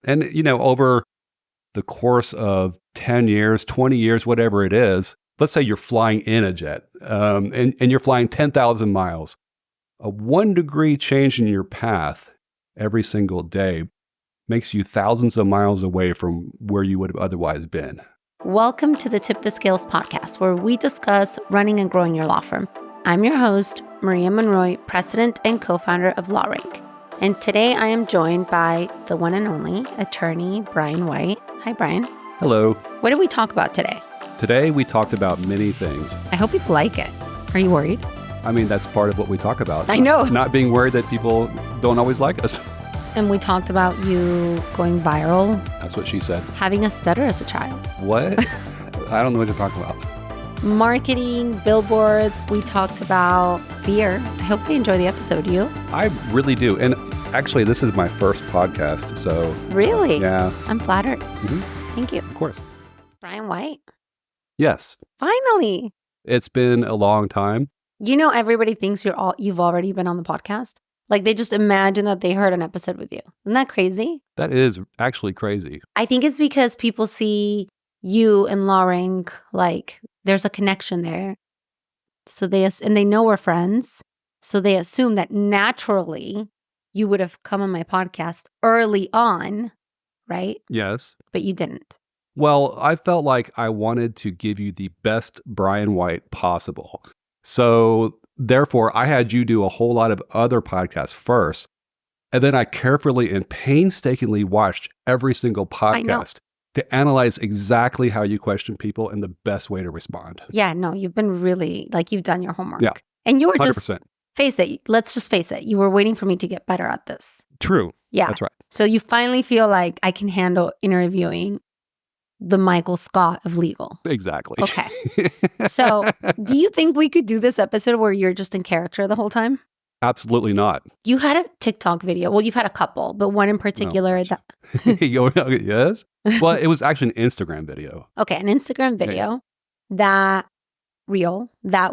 And, over the course of 10 years, 20 years, whatever it is, let's say you're flying in a jet and you're flying 10,000 miles. A 1 degree change in your path every single day makes you thousands of miles away from where you would have otherwise been. Welcome to the Tip the Scales podcast, where we discuss running and growing your law firm. I'm your host, Maria Monroy, president and co-founder of LawRank. And today I am joined by the one and only attorney, Brian White. Hi, Brian. Hello. What did we talk about today? Today we talked about many things. I hope people like it. Are you worried? I mean, that's part of what we talk about. I know. Not being worried that people don't always like us. And we talked about you going viral. That's what she said. Having a stutter as a child. What? I don't know what you're talking about. Marketing, billboards. We talked about fear. I hope you enjoy the episode. You? I really do. And actually, this is my first podcast, so... Really? Yeah. I'm flattered. Mm-hmm. Thank you. Of course. Brian White. Yes. Finally. It's been a long time. You know, everybody thinks you've already been on the podcast. Like, they just imagine that they heard an episode with you. Isn't that crazy? That is actually crazy. I think it's because people see you and LawRank, like, there's a connection there. So they know we're friends. So they assume that naturally you would have come on my podcast early on, right? Yes. But you didn't. Well, I felt like I wanted to give you the best Brian White possible. So therefore, I had you do a whole lot of other podcasts first. And then I carefully and painstakingly watched every single podcast to analyze exactly how you question people and the best way to respond. Yeah, no, you've been really, like, you've done your homework. Yeah. And you were 100%. Let's just face it. You were waiting for me to get better at this. True. Yeah. That's right. So you finally feel like I can handle interviewing the Michael Scott of legal. Exactly. Okay. So do you think we could do this episode where you're just in character the whole time? Absolutely not. You had a TikTok video. Well, you've had a couple, but one in particular that... Yes. Well, it was actually an Instagram video. Okay, an Instagram video that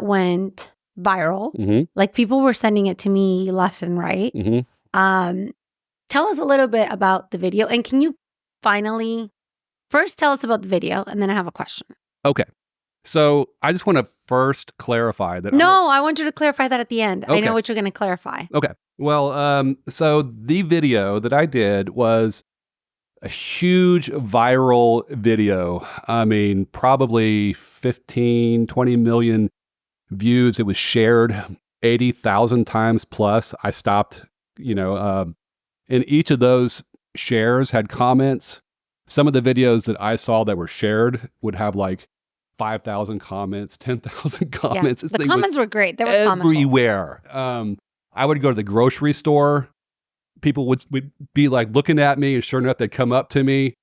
went viral. Mm-hmm. Like, people were sending it to me left and right. Mm-hmm. Tell us a little bit about the video. And can you first tell us about the video, and then I have a question. Okay. So I just want to first clarify that. I want you to clarify that at the end. Okay. I know what you're going to clarify. Okay. Well, so the video that I did was a huge viral video. I mean, probably 15, 20 million views. It was shared 80,000 times plus. I stopped, and each of those shares had comments. Some of the videos that I saw that were shared would have like 5,000 comments, 10,000 comments. Yeah. The comments were great. They were everywhere. I would go to the grocery store. People would be like looking at me, and sure enough, they'd come up to me.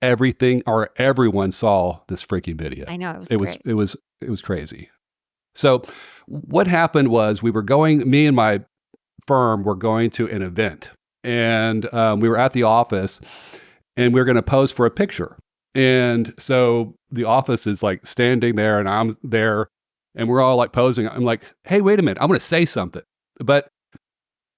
Everyone saw this freaking video. I know, it was great. It was crazy. So what happened was me and my firm were going to an event, and we were at the office, and we were going to pose for a picture. And so the office is like standing there, and I'm there, and we're all like posing. I'm like, hey, wait a minute, I'm going to say something. But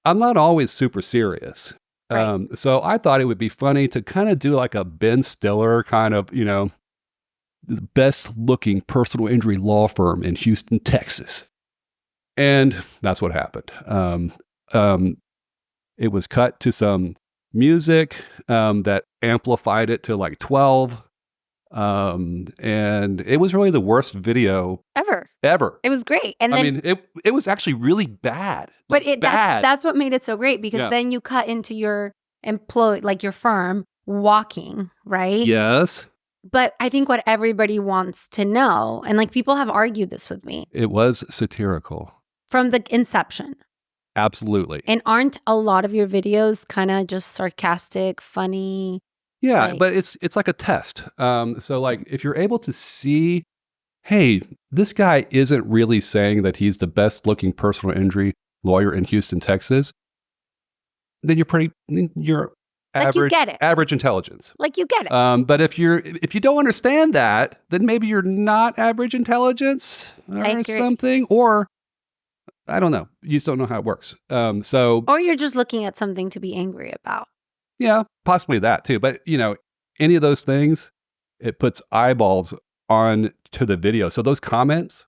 I'm not always super serious. Right. So I thought it would be funny to kind of do like a Ben Stiller kind of, the best looking personal injury law firm in Houston, Texas. And that's what happened. It was cut to some music that amplified it to like 12. And it was really the worst video ever. It was great. And then, it was actually really bad. But that's what made it so great, because then you cut into your employee, like your firm, walking, right? Yes. But I think what everybody wants to know, and like people have argued this with me. It was satirical. From the inception. Absolutely. And aren't a lot of your videos kind of just sarcastic, funny? Yeah, but it's like a test. So like if you're able to see, hey, this guy isn't really saying that he's the best looking personal injury lawyer in Houston, Texas, then you're average, like you get it. Average intelligence. Like you get it. But if you don't understand that, then maybe you're not average intelligence or something, or I don't know. You just don't know how it works. Or you're just looking at something to be angry about. Yeah, possibly that too. But any of those things, it puts eyeballs on to the video. So those comments,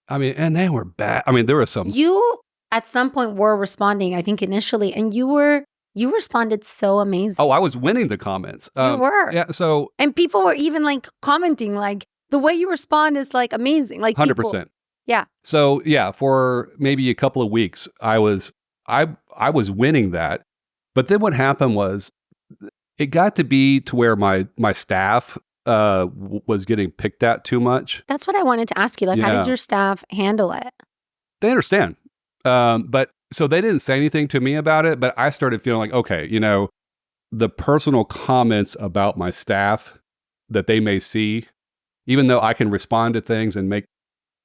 I mean, and they were bad. I mean, there was some. You at some point were responding, I think initially, and you responded so amazing. Oh, I was winning the comments. You were. Yeah. So. And people were even like commenting, like the way you respond is like amazing. Like 100%. Yeah. So yeah, for maybe a couple of weeks, I was winning that. But then what happened was, it got to be to where my staff was getting picked at too much. That's what I wanted to ask you. Like, how did your staff handle it? They understand. But so they didn't say anything to me about it, but I started feeling like, okay, the personal comments about my staff that they may see, even though I can respond to things and make,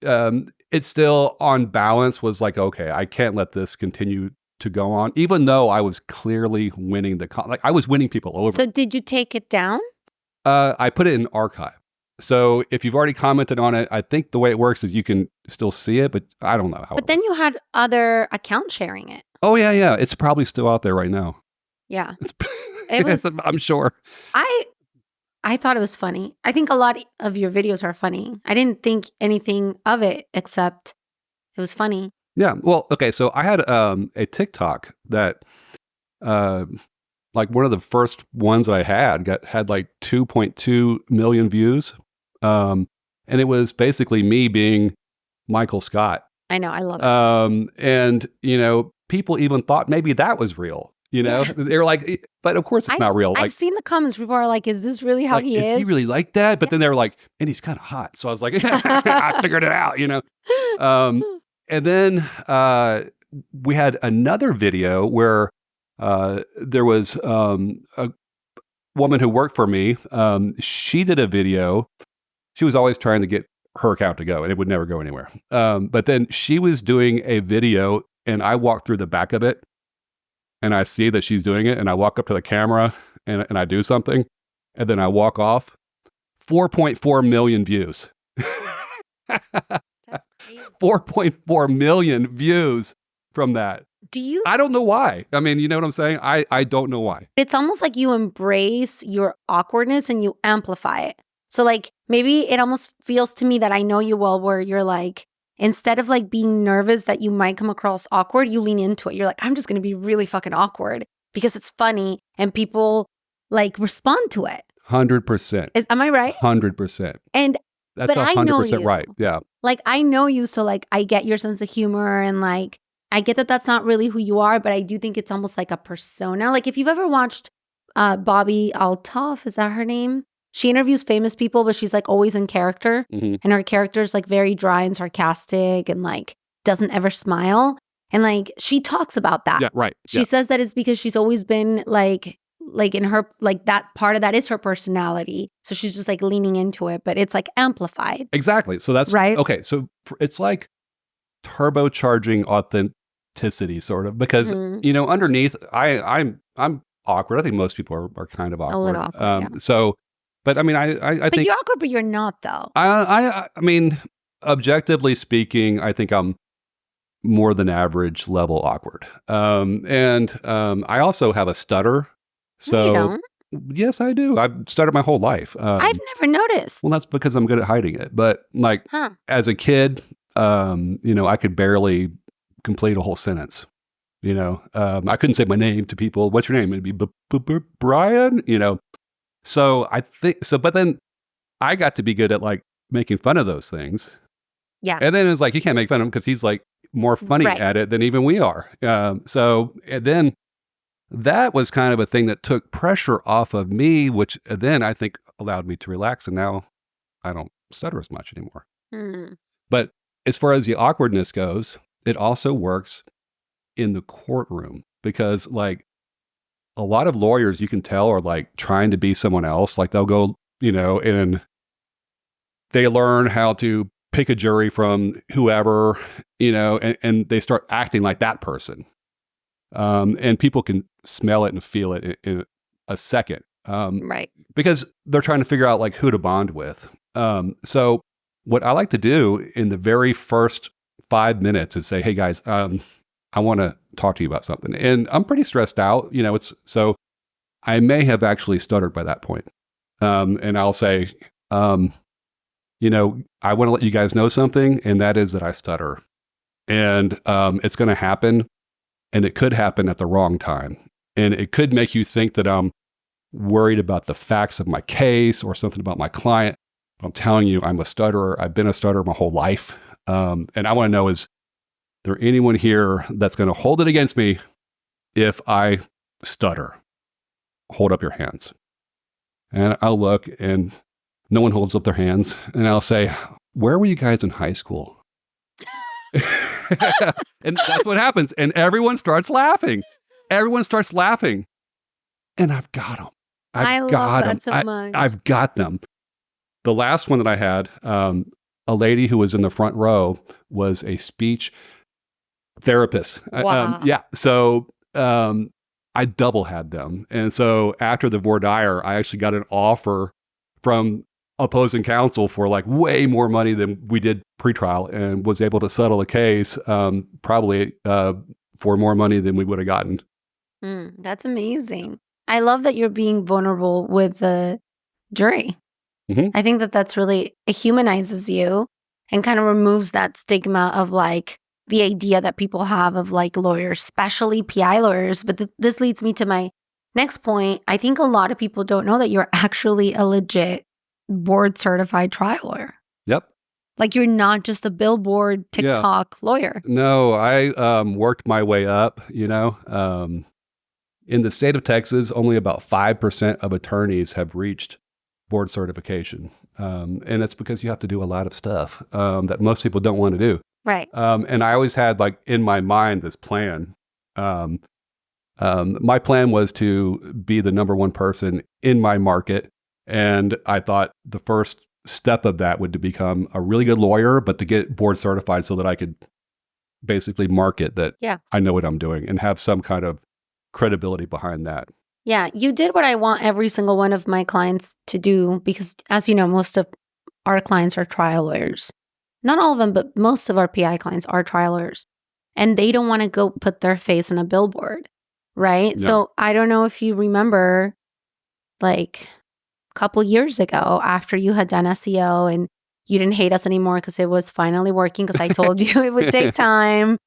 it still on balance was like, okay, I can't let this continue to go on, even though I was clearly winning like I was winning people over. So did you take it down? I put it in archive. So if you've already commented on it, I think the way it works is you can still see it, but I don't know how. But then you had other accounts sharing it. Oh yeah. It's probably still out there right now. Yeah. It was, I'm sure. I thought it was funny. I think a lot of your videos are funny. I didn't think anything of it except it was funny. Yeah. Well, okay. So I had a TikTok that, like one of the first ones that I had like 2.2 million views. And it was basically me being Michael Scott. I know. I love it. And, people even thought maybe that was real. They were like, but of course it's not real. I've seen the comments. People are like, is this really how he is? Is he really like that? But then they were like, and he's kind of hot. So I was like, I figured it out, And then we had another video where there was a woman who worked for me. She did a video. She was always trying to get her account to go, and it would never go anywhere. But then she was doing a video, and I walked through the back of it, and I see that she's doing it, and I walk up to the camera, and I do something, and then I walk off. 4.4 million views. That's crazy. 4.4 million views from that. I don't know why. I mean, you know what I'm saying? I don't know why. It's almost like you embrace your awkwardness and you amplify it. So like maybe it almost feels to me that I know you well, where you're like, instead of like being nervous that you might come across awkward, you lean into it. You're like, I'm just going to be really fucking awkward because it's funny and people like respond to it. 100%. Am I right? 100%. And that's 100% right. Yeah. Like I know you, so like I get your sense of humor and like I get that that's not really who you are, but I do think it's almost like a persona. Like if you've ever watched Bobby Altoff, is that her name? She interviews famous people, but she's like always in character. Mm-hmm. And her character's like very dry and sarcastic and like doesn't ever smile. And like she talks about that. Yeah, right. She says that it's because she's always been like in her, like that part of that is her personality. So she's just like leaning into it, but it's like amplified. Exactly. So that's right. Okay. So it's like turbocharging authenticity sort of, because, underneath I'm awkward. I think most people are kind of awkward. A little awkward, yeah. So, but I mean, I but think you're awkward, but you're not though. I mean, objectively speaking, I think I'm more than average level awkward. And I also have a stutter. So no, you don't. Yes, I do. I've stuttered my whole life. I've never noticed. Well, that's because I'm good at hiding it. But like as a kid, I could barely complete a whole sentence. I couldn't say my name to people. What's your name? It'd be Brian. So I think so. But then I got to be good at like making fun of those things. Yeah. And then it's like you can't make fun of him because he's like more funny at it than even we are. So and then that was kind of a thing that took pressure off of me, which then I think allowed me to relax. And now I don't stutter as much anymore. But as far as the awkwardness goes, it also works in the courtroom because like a lot of lawyers you can tell are like trying to be someone else. Like they'll go, and they learn how to pick a jury from whoever, and they start acting like that person. And people can smell it and feel it in a second. Right. Because they're trying to figure out like who to bond with. So what I like to do in the very first 5 minutes is say, hey guys, I want to talk to you about something. And I'm pretty stressed out. I may have actually stuttered by that point. And I'll say, you know, I want to let you guys know something, and that is that I stutter. And it's going to happen, and it could happen at the wrong time. And it could make you think that I'm worried about the facts of my case or something about my client. But I'm telling you, I'm a stutterer. I've been a stutterer my whole life. And I want to know, is there anyone here that's going to hold it against me if I stutter? Hold up your hands. And I'll look, and no one holds up their hands. And I'll say, where were you guys in high school? And that's what happens. And everyone starts laughing. Everyone starts laughing. And I've got them. I love that so much. I've got them. The last one that I had, a lady who was in the front row was a speech therapist. Wow. Yeah. So I double had them. And so after the voir dire, I actually got an offer from opposing counsel for like way more money than we did pretrial, and was able to settle the case probably for more money than we would have gotten. That's amazing. I love that you're being vulnerable with the jury. Mhm. I think that that's really, it humanizes you and kind of removes that stigma of like the idea that people have of like lawyers, especially PI lawyers. But this leads me to my next point. I think a lot of people don't know that you're actually a legit board certified trial lawyer. Yep. Like you're not just a Billboard TikTok lawyer. No, I worked my way up, you know. In the state of Texas, only about 5% of attorneys have reached board certification. And it's because you have to do a lot of stuff that most people don't want to do. Right. And I always had like in my mind this plan. My plan was to be the number one person in my market. And I thought the first step of that would to become a really good lawyer, but to get board certified so that I could basically market that I know what I'm doing and have some kind of credibility behind that. Yeah, you did what I want every single one of my clients to do, because as you know, most of our clients are trial lawyers. Not all of them, but most of our PI clients are trial lawyers. And they don't want to go put their face in a billboard, right? No. So I don't know if you remember, like a couple years ago, after you had done SEO and you didn't hate us anymore because it was finally working, because I told you it would take time.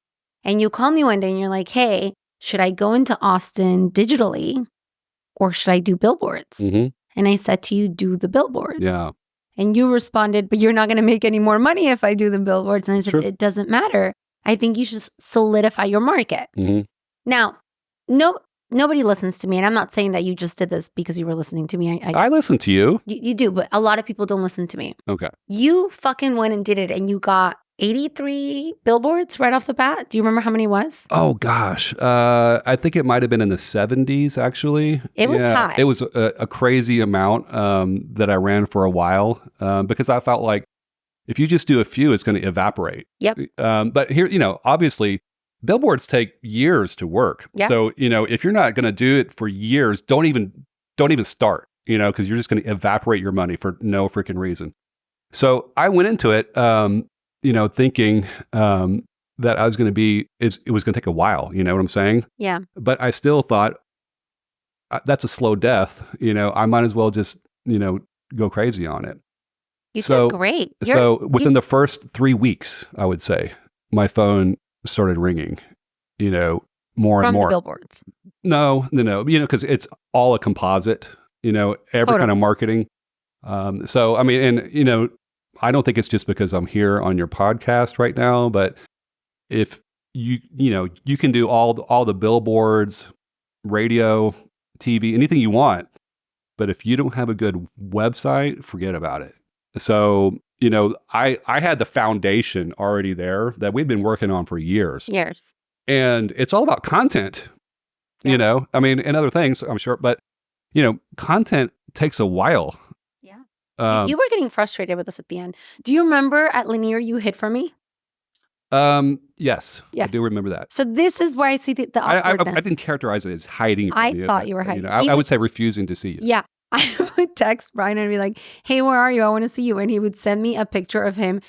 And you called me one day and you're like, hey, should I go into Austin digitally or should I do billboards? Mm-hmm. And I said to you, do the billboards. Yeah. And you responded, but you're not going to make any more money if I do the billboards. And I said, Sure. It doesn't matter. I think you should solidify your market. Mm-hmm. Now, nobody listens to me. And I'm not saying that you just did this because you were listening to me. I listen to you. You do, but a lot of people don't listen to me. Okay. You fucking went and did it, and you got 83 billboards right off the bat. Do you remember how many it was? Oh, gosh. I think it might have been in the 70s, actually. It was high. It was a crazy amount that I ran for a while because I felt like if you just do a few, it's going to evaporate. Yep. But here, you know, obviously, billboards take years to work. Yep. So, you know, if you're not going to do it for years, don't even start, you know, because you're just going to evaporate your money for no freaking reason. So I went into it, you know, thinking that I was going to be, it was going to take a while, you know what I'm saying? Yeah. But I still thought, that's a slow death, you know, I might as well just, you know, go crazy on it. You did great. Within the first 3 weeks, I would say, my phone started ringing, you know, more and more. From the billboards. No, you know, because it's all a composite, you know, every kind of marketing. So, I mean, and, you know, I don't think it's just because I'm here on your podcast right now, but if you know, you can do all the billboards, radio, TV, anything you want, but if you don't have a good website, forget about it. So, you know, I had the foundation already there that we've been working on for years. And it's all about content, you know, I mean, and other things, I'm sure, but, you know, content takes a while. Yeah. You were getting frustrated with us at the end. Do you remember at Lanier you hid from me? Yes. I do remember that. So this is where I see the awkwardness. I didn't characterize it as hiding from you. I thought you were hiding. You know, I would say refusing to see you. Yeah. I would text Brian and be like, hey, where are you? I want to see you. And he would send me a picture of him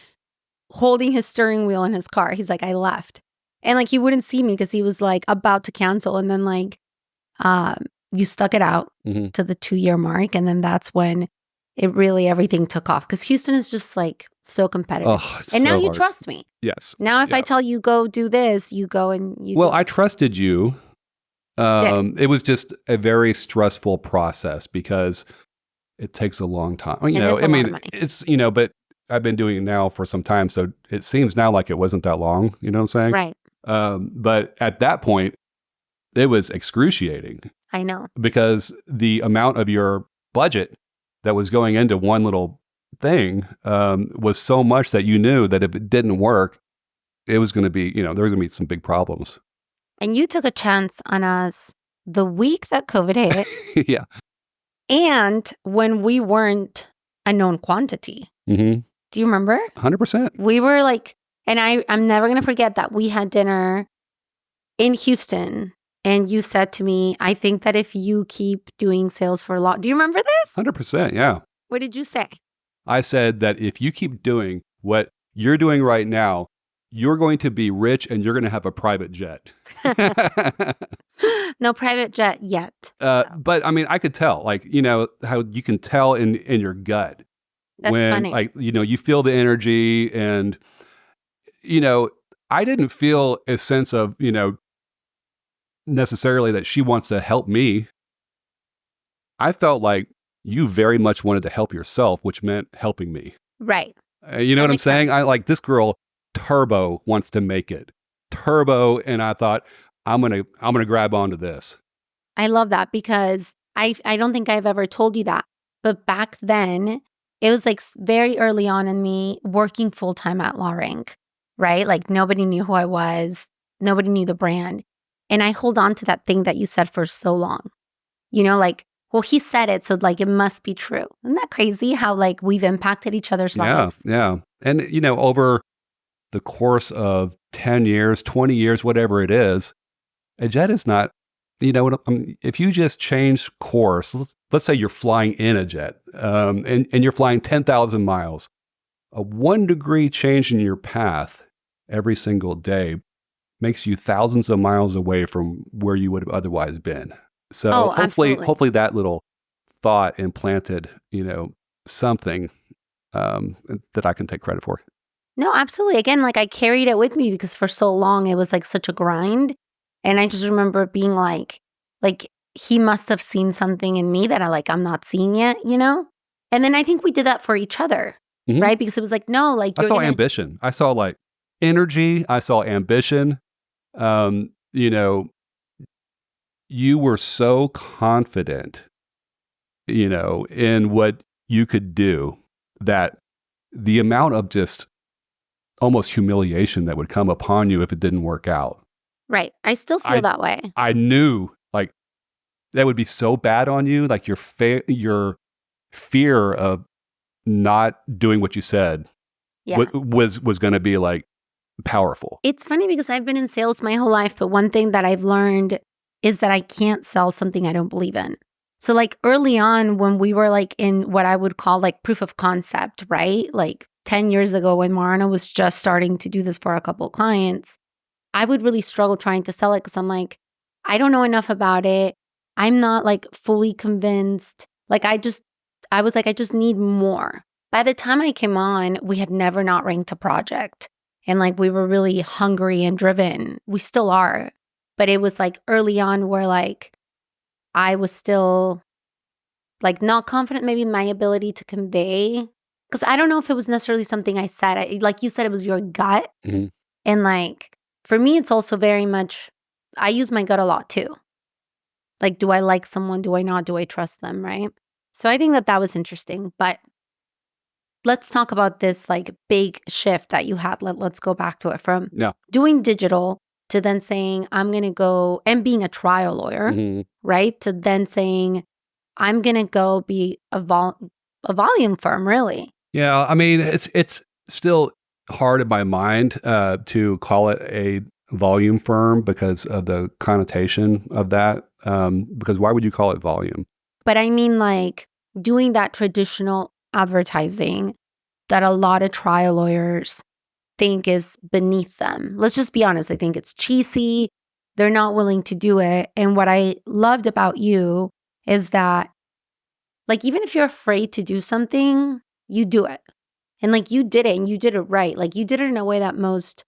holding his steering wheel in his car. He's like, I left. And like, he wouldn't see me because he was like about to cancel. And then like, you stuck it out Mhm. to the 2-year mark. And then that's when it really, everything took off. Because Houston is just like so competitive. Oh, it's And now so you hard. trust me. Yes. Now if I Yeah. tell you go do this, you go and you Well, do I it. trusted you. Did. It was just a very stressful process because it takes a long time. You And know, it's a I lot of mean, money. it's, but I've been doing it now for some time. So it seems now like it wasn't that long. You know what I'm saying? Right. But at that point, it was excruciating I know. because the amount of your budget that was going into one little thing was so much that you knew that if it didn't work, it was going to be, there was going to be some big problems. And you took a chance on us the week that COVID hit Yeah. and when we weren't a known quantity. Mm-hmm. Do you remember? 100%. We were like, and I'm never going to forget that we had dinner in Houston and you said to me, I think that if you keep doing sales for a lot, do you remember this? 100%. Yeah. What did you say? I said that if you keep doing what you're doing right now, you're going to be rich and you're going to have a private jet. No private jet yet. But I mean, I could tell, like, how you can tell in your gut That's when, funny. like, you feel the energy and, I didn't feel a sense of, necessarily that she wants to help me. I felt like you very much wanted to help yourself, which meant helping me. Right. You know That what I'm makes saying? sense. I like this girl turbo wants to make it. Turbo, and I thought I'm going to grab onto this. I love that because I don't think I've ever told you that. But back then, it was like very early on in me working full time at LawRank, right? Like nobody knew who I was. Nobody knew the brand. And I hold on to that thing that you said for so long. Like, well, he said it, so like it must be true. Isn't that crazy how like we've impacted each other's lives? Yeah. And, over the course of 10 years, 20 years, whatever it is, a jet is not, if you just change course, let's say you're flying in a jet and you're flying 10,000 miles, a 1 degree change in your path every single day makes you thousands of miles away from where you would have otherwise been. So Oh, absolutely. hopefully that little thought implanted, something that I can take credit for. No, absolutely. Again, like I carried it with me because for so long it was like such a grind. And I just remember being like he must have seen something in me that I'm not seeing yet, And then I think we did that for each other, Mhm. right? Because it was like, no, like I you're saw gonna ambition. I saw like energy. I saw ambition. Um, you know, you were so confident, in what you could do that the amount of just almost humiliation that would come upon you if it didn't work out. right. I still feel that way. I knew like that would be so bad on you, like your fear of not doing what you said Yeah. was going to be like powerful. It's funny because I've been in sales my whole life, but one thing that I've learned is that I can't sell something I don't believe in. So like early on when we were like in what I would call like proof of concept, right? Like 10 years ago when Marana was just starting to do this for a couple of clients, I would really struggle trying to sell it because I'm like, I don't know enough about it. I'm not like fully convinced. Like I was like, I just need more. By the time I came on, we had never not ranked a project. And like we were really hungry and driven. We still are. But it was like early on where like I was still like not confident maybe in my ability to convey. Because I don't know if it was necessarily something I said. Like you said, it was your gut. Mhm. And like for me, it's also very much, I use my gut a lot too. Like, do I like someone? Do I not? Do I trust them? Right. So I think that that was interesting. But let's talk about this like big shift that you had. Let's go back to it from Yeah. doing digital to then saying, I'm going to go and being a trial lawyer, Mhm. right? To then saying, I'm going to go be a volume firm, really. Yeah, I mean, it's still hard in my mind to call it a volume firm because of the connotation of that. Because why would you call it volume? But I mean, like doing that traditional advertising that a lot of trial lawyers think is beneath them. Let's just be honest. I think it's cheesy. they're not willing to do it. And what I loved about you is that, like, even if you're afraid to do something, you do it. And like, you did it and you did it right. Like, you did it in a way that most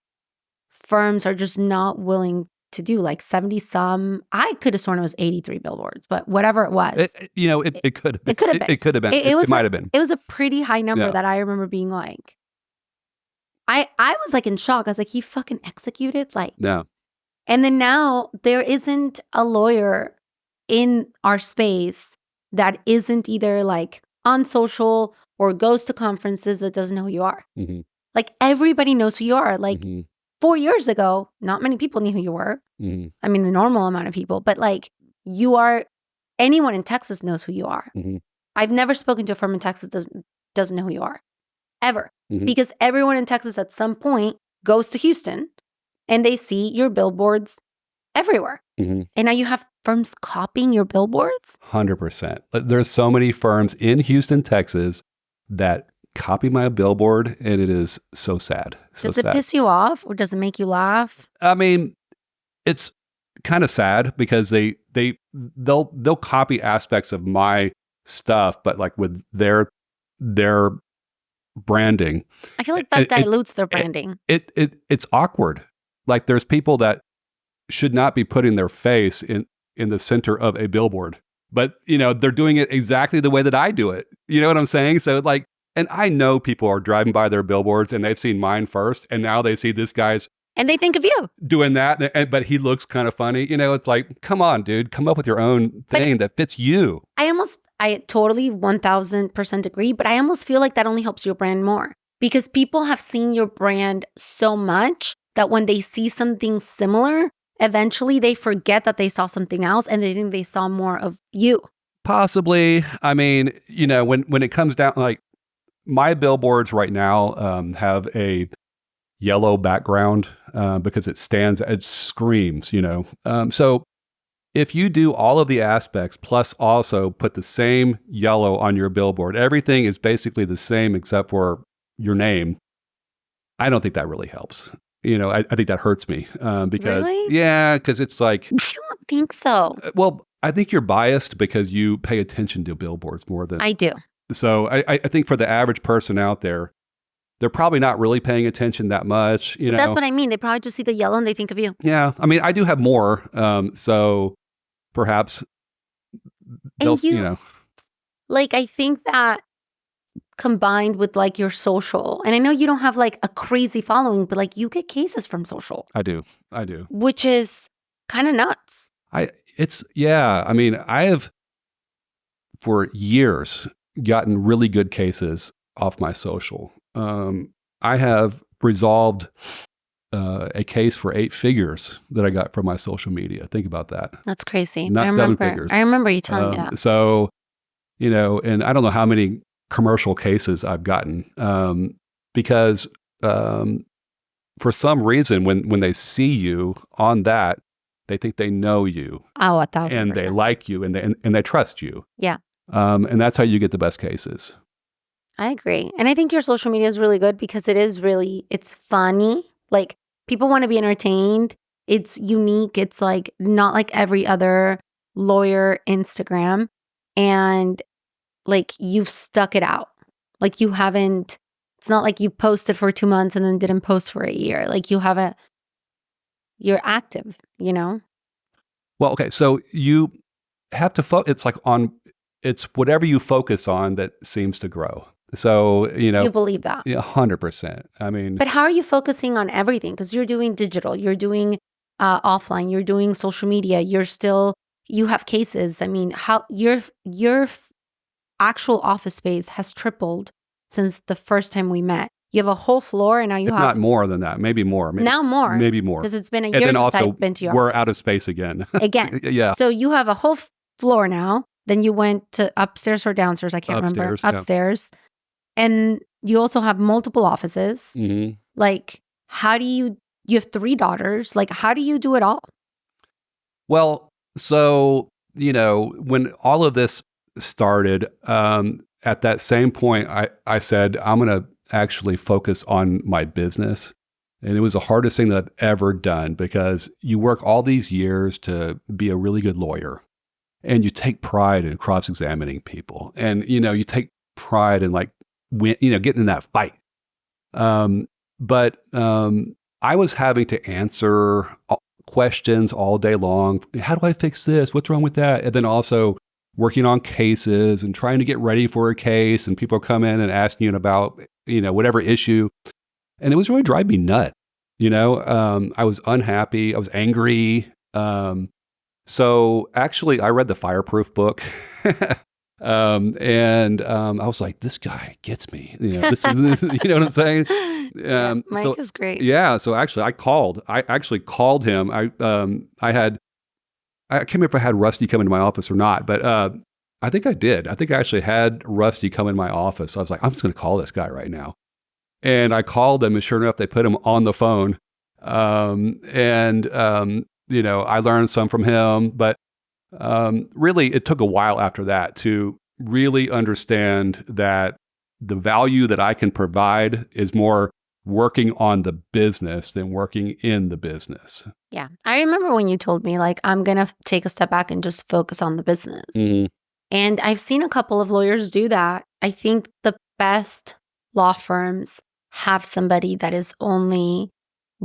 firms are just not willing to do, like 70 some. I could have sworn it was 83 billboards, but whatever it was. It could have been. It could have been. It could have been. It might have been. It was a pretty high number that I remember being like, I was like in shock. I was like, he fucking executed? Like, no. And then now there isn't a lawyer in our space that isn't either like on social or goes to conferences that doesn't know who you are. Mm-hmm. Like, everybody knows who you are. Like, mm-hmm. 4 years ago, not many people knew who you were. Mm-hmm. I mean, the normal amount of people, but like, anyone in Texas knows who you are. Mm-hmm. I've never spoken to a firm in Texas doesn't know who you are, ever. Mm-hmm. Because everyone in Texas at some point goes to Houston and they see your billboards everywhere. Mm-hmm. And now you have firms copying your billboards? 100%. There's so many firms in Houston, Texas that copy my billboard, and it is so sad. Does it piss you off or does it make you laugh? I mean, it's kind of sad because they'll copy aspects of my stuff, but like with their branding. I feel like that dilutes their branding. It's awkward. Like, there's people that should not be putting their face in the center of a billboard, but they're doing it exactly the way that I do it. You know what I'm saying? So like, and I know people are driving by their billboards and they've seen mine first, and now they see this guy's and they think of you doing that, but he looks kind of funny. It's like, come on, dude, come up with your own thing that fits you. I totally 1000% agree, but I almost feel like that only helps your brand more because people have seen your brand so much that when they see something similar, eventually they forget that they saw something else and they think they saw more of you. Possibly. I mean, when it comes down, like, my billboards right now have a yellow background because it screams, So if you do all of the aspects plus also put the same yellow on your billboard, everything is basically the same except for your name. I don't think that really helps. I think that hurts me because, really? Yeah, because it's like, I don't think so. Well, I think you're biased because you pay attention to billboards more than I do. So I think for the average person out there, they're probably not really paying attention that much. That's what I mean. They probably just see the yellow and they think of you. Yeah. I mean, I do have more. So perhaps they'll, Like, I think that combined with like your social, and I know you don't have like a crazy following, but like you get cases from social. I do. Which is kind of nuts. I mean, I have for years gotten really good cases off my social. I have resolved a case for 8 figures that I got from my social media. Think about that. That's crazy. Not 7 figures. I remember you telling me that. So, and I don't know how many commercial cases I've gotten because for some reason, when they see you on that, they think they know you. Oh, 1,000%. And they like you and they trust you. Yeah. And that's how you get the best cases. I agree. And I think your social media is really good because it's funny. Like, people want to be entertained. It's unique. It's like not like every other lawyer Instagram. And like, you've stuck it out. Like, it's not like you posted for 2 months and then didn't post for a year. Like, you're active, Well, okay. So you have to it's whatever you focus on that seems to grow. So, you believe that. 100%. I mean, but how are you focusing on everything? Because you're doing digital, you're doing offline, you're doing social media, you have cases. I mean, how your actual office space has tripled since the first time we met. You have a whole floor and now you have... Not more than that. Maybe more. Now more. Maybe more. Because it's been a year since I've been to your we're office. Out of space again. Yeah. So you have a whole floor now. Then you went to upstairs or downstairs. I can't remember. Upstairs. Yeah. And you also have multiple offices. Mm-hmm. Like, how do you have 3 daughters. Like, how do you do it all? Well, so, when all of this started, at that same point, I said, I'm going to actually focus on my business And it was the hardest thing that I've ever done because you work all these years to be a really good lawyer and you take pride in cross-examining people. And, you take pride in like, getting in that fight. But I was having to answer questions all day long. How do I fix this? What's wrong with that? And then also working on cases and trying to get ready for a case, and people come in and asking you about, whatever issue. And it was really driving me nuts. I was unhappy. I was angry. So actually, I read the Fireproof book. And I was like, this guy gets me. This is, you know what I'm saying? Mike is great. Yeah. So actually, I actually called him. I can't remember if I had Rusty come into my office or not, but I think I did. I think I actually had Rusty come in my office. I was like, I'm just going to call this guy right now. And I called him, and sure enough, they put him on the phone. I learned some from him, but really, it took a while after that to really understand that the value that I can provide is more working on the business than working in the business. Yeah. I remember when you told me, like, I'm going to take a step back and just focus on the business. Mm-hmm. And I've seen a couple of lawyers do that. I think the best law firms have somebody that is only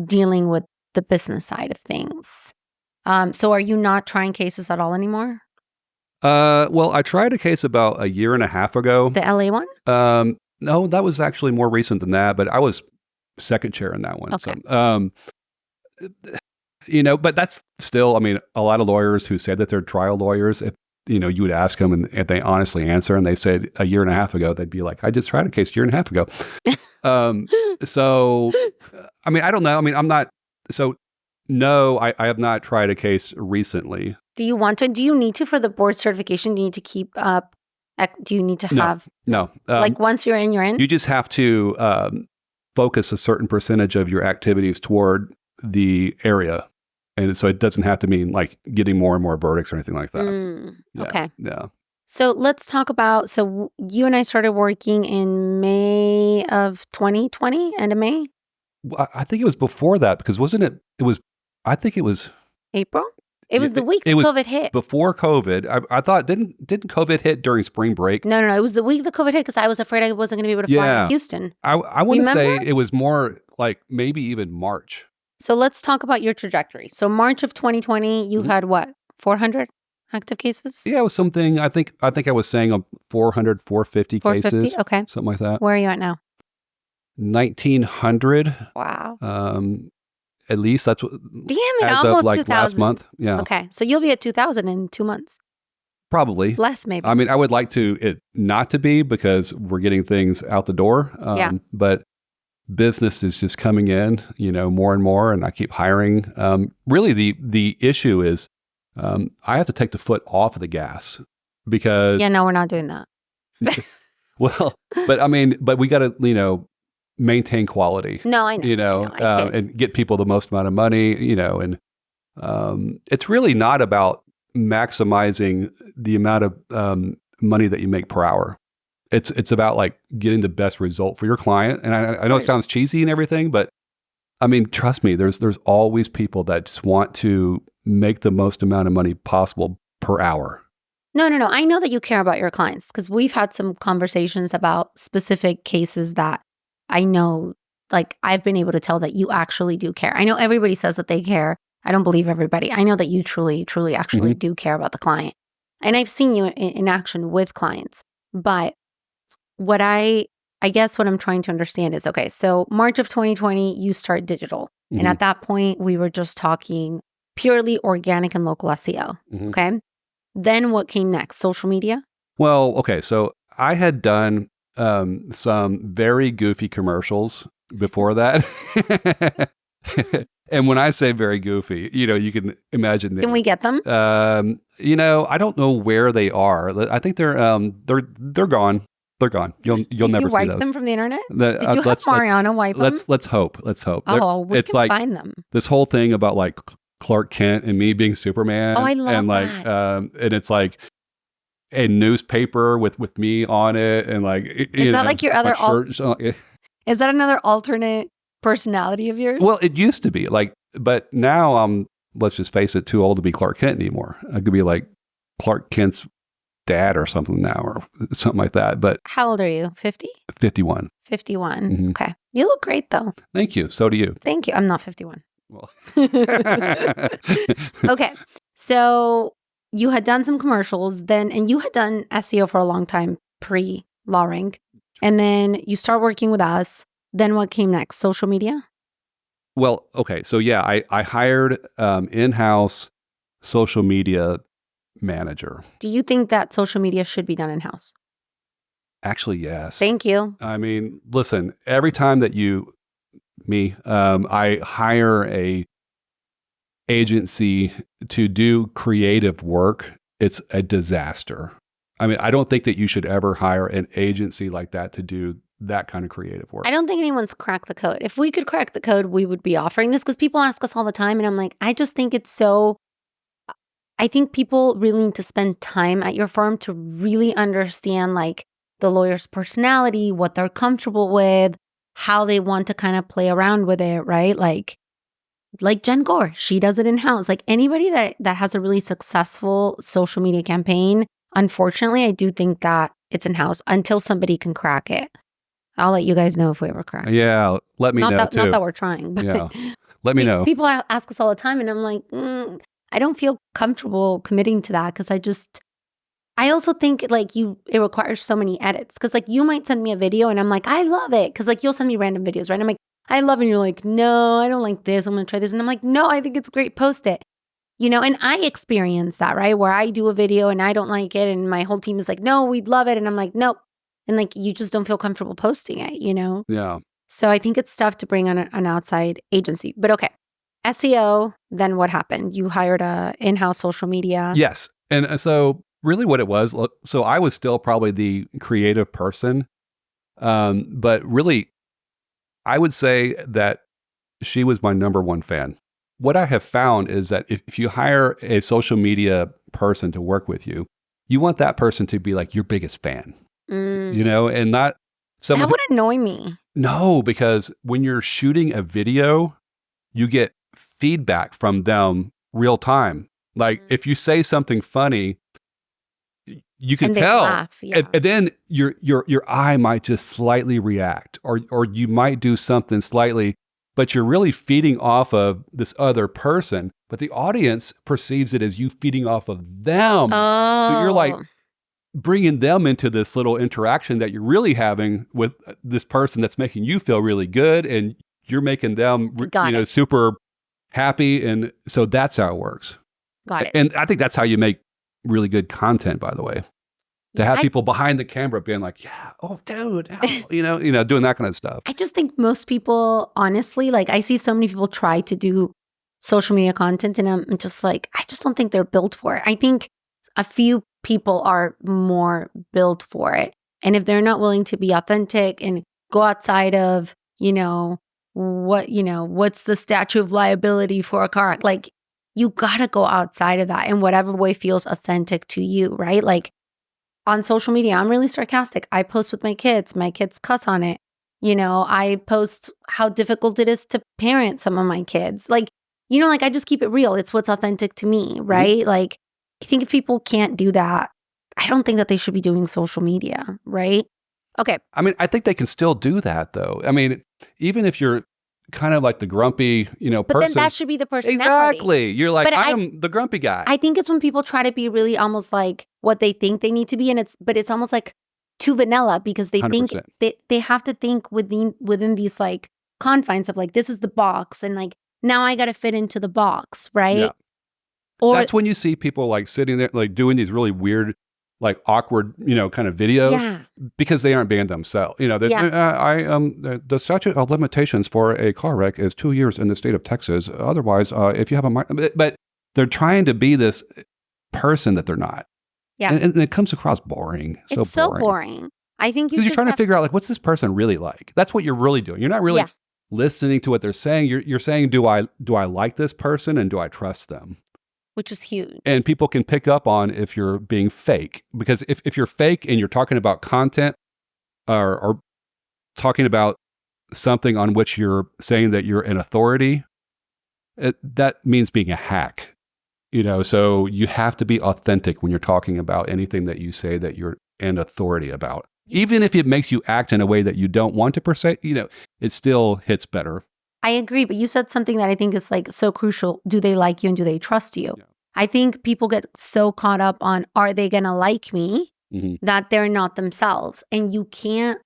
dealing with the business side of things. So are you not trying cases at all anymore? Well, I tried a case about a year and a half ago. The LA one? No, that was actually more recent than that, but I was second chair in that one. Okay. So, but that's still, a lot of lawyers who say that they're trial lawyers, if, you would ask them and if they honestly answer and they said a year and a half ago, they'd be like, I just tried a case a year and a half ago. So, I don't know. I'm not, so no, I have not tried a case recently. Do you want to? Do you need to for the board certification? Do you need to keep up? Do you need to have? No. Like once you're in, you're in? You just have to focus a certain percentage of your activities toward the area. And so it doesn't have to mean like getting more and more verdicts or anything like that. Okay. Yeah. So let's talk about, so you and I started working in May of 2020, end of May? Well, I think it was before that because I think it was April? It was the week that COVID hit. Before COVID. I thought, didn't COVID hit during spring break? No. It was the week that COVID hit because I was afraid I wasn't going to be able to fly to Houston. I want to say it was more like maybe even March. So let's talk about your trajectory. So March of 2020, you had what? 400 active cases? Yeah, it was something, I think I was saying 400, 450 cases. Okay. Something like that. Where are you at now? 1,900. Wow. At least that's what. Damn it, as almost of like 2,000. last month. Yeah. Okay, so you'll be at 2,000 in 2 months. Probably. Less, maybe. I would like it not to be because we're getting things out the door. But business is just coming in, more and more, and I keep hiring. Really, the issue is I have to take the foot off of the gas because. Yeah, no, we're not doing that. Well, but we got to, maintain quality. No, I know. And get people the most amount of money, and it's really not about maximizing the amount of money that you make per hour. It's about like getting the best result for your client. And I know it sounds cheesy and everything, but trust me, there's always people that just want to make the most amount of money possible per hour. No. I know that you care about your clients because we've had some conversations about specific cases that I know, like I've been able to tell that you actually do care. I know everybody says that they care. I don't believe everybody. I know that you truly, truly actually do care about the client. And I've seen you in action with clients. But what I guess what I'm trying to understand is, okay, so March of 2020, you start digital. And at that point, we were just talking purely organic and local SEO. Okay. Then what came next? Social media? Well, okay. So I had done some very goofy commercials before that. And when I say very goofy, you can imagine. Can we get them? I don't know where they are. I think they're gone. They're gone. You'll never see those. You wiped them from the internet? Did you have Mariana wipe them? Let's hope. Oh, we it's can like find them. This whole thing about like Clark Kent and me being Superman. Oh, I love and like, that. And it's like a newspaper with me on it, and like is that like your other? Is that another alternate personality of yours? Well, it used to be like, but now I'm, let's just face it, too old to be Clark Kent anymore. I could be like Clark Kent's dad or something now, or something like that. But how old are you? 50? 51. 51. Mhm. Okay. You look great though. Thank you. So do you. Thank you. I'm not 51. Well. Okay. So you had done some commercials then, and you had done SEO for a long time pre LawRank. And then you start working with us. Then what came next? Social media? Well, okay. So yeah, I hired in-house social media manager. Do you think that social media should be done in-house? Actually, yes. Thank you. I mean, listen, every time that I hire a agency to do creative work, it's a disaster. I mean, I don't think that you should ever hire an agency like that to do that kind of creative work. I don't think anyone's cracked the code. If we could crack the code, we would be offering this, because people ask us all the time. And I'm like, I just think it's so, I think people really need to spend time at your firm to really understand like the lawyer's personality, what they're comfortable with, how they want to kind of play around with it, right? Like Jen Gore, she does it in-house. Like anybody that has a really successful social media campaign, unfortunately, I do think that it's in-house until somebody can crack it. I'll let you guys know if we ever crack it. Yeah, let me know too. Not that we're trying, but yeah, let me know. People ask us all the time, and I'm like, I don't feel comfortable committing to that, because I also think like it requires so many edits, because like you might send me a video and I'm like, I love it, because like you'll send me random videos, right? And I'm like, I love it. And you're like, no, I don't like this. I'm going to try this. And I'm like, no, I think it's great. Post it. And I experience that, right? Where I do a video and I don't like it, and my whole team is like, no, we'd love it. And I'm like, nope. And like, you just don't feel comfortable posting it, Yeah. So I think it's tough to bring on an outside agency. But okay, SEO, then what happened? You hired a in-house social media. Yes. And so really what it was, so I was still probably the creative person, but really I would say that she was my number one fan. What I have found is that if you hire a social media person to work with you, you want that person to be like your biggest fan, and not someone that would annoy me. No, because when you're shooting a video, you get feedback from them real time. Like if you say something funny, you can and they tell, laugh, yeah. and then your eye might just slightly react, or you might do something slightly, but you're really feeding off of this other person. But the audience perceives it as you feeding off of them. Oh. So you're like bringing them into this little interaction that you're really having with this person that's making you feel really good, and you're making them, super happy. And so that's how it works. Got it. And I think that's how you make really good content, by the way. To have people behind the camera being like, yeah, oh, dude, doing that kind of stuff. I just think most people, honestly, like I see so many people try to do social media content, and I'm just like, I just don't think they're built for it. I think a few people are more built for it. And if they're not willing to be authentic and go outside of, what's the statute of liability for a car? Like, you gotta go outside of that in whatever way feels authentic to you, right? Like on social media, I'm really sarcastic. I post with my kids cuss on it. I post how difficult it is to parent some of my kids. Like, I just keep it real. It's what's authentic to me, right? Mm-hmm. Like, I think if people can't do that, I don't think that they should be doing social media, right? Okay. I mean, I think they can still do that though. I mean, even if you're kind of like the grumpy, but person. Then that should be the personality. Exactly. You're like, I'm the grumpy guy. I think it's when people try to be really almost like what they think they need to be, and it's almost like too vanilla, because they 100%. Think they have to think within these like confines of like, this is the box, and like now I got to fit into the box, right? Yeah. Or that's when you see people like sitting there like doing these really weird, like awkward, kind of videos, because they aren't being themselves. The statute of limitations for a car wreck is 2 years in the state of Texas. Otherwise, if you have but they're trying to be this person that they're not. Yeah. And it comes across boring. It's so boring. I think because you're trying to figure out like, what's this person really like? That's what you're really doing. You're not really listening to what they're saying. You're saying, do I like this person, and do I trust them? Which is huge. And people can pick up on if you're being fake, because if you're fake and you're talking about content or talking about something on which you're saying that you're an authority, that means being a hack. So you have to be authentic when you're talking about anything that you say that you're an authority about. Even if it makes you act in a way that you don't want to per se, it still hits better. I agree, but you said something that I think is like so crucial. Do they like you and do they trust you? Yeah. I think people get so caught up on, are they going to like me, that they're not themselves. And you can't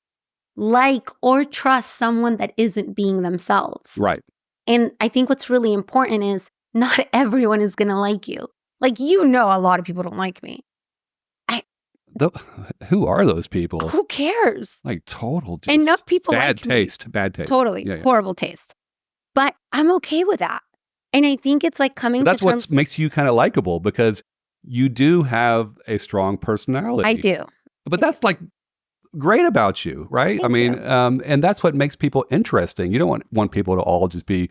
like or trust someone that isn't being themselves. Right. And I think what's really important is not everyone is going to like you. Like, a lot of people don't like me. Who are those people? Who cares? Like total just enough people bad like me. taste. Bad taste. Totally. Yeah. Horrible taste. But I'm okay with that. And I think it's like coming But that's to terms. what makes you kind of likable, because you do have a strong personality. I do. But that's like great about you, right? Thank you. And that's what makes people interesting. You don't want people to all just be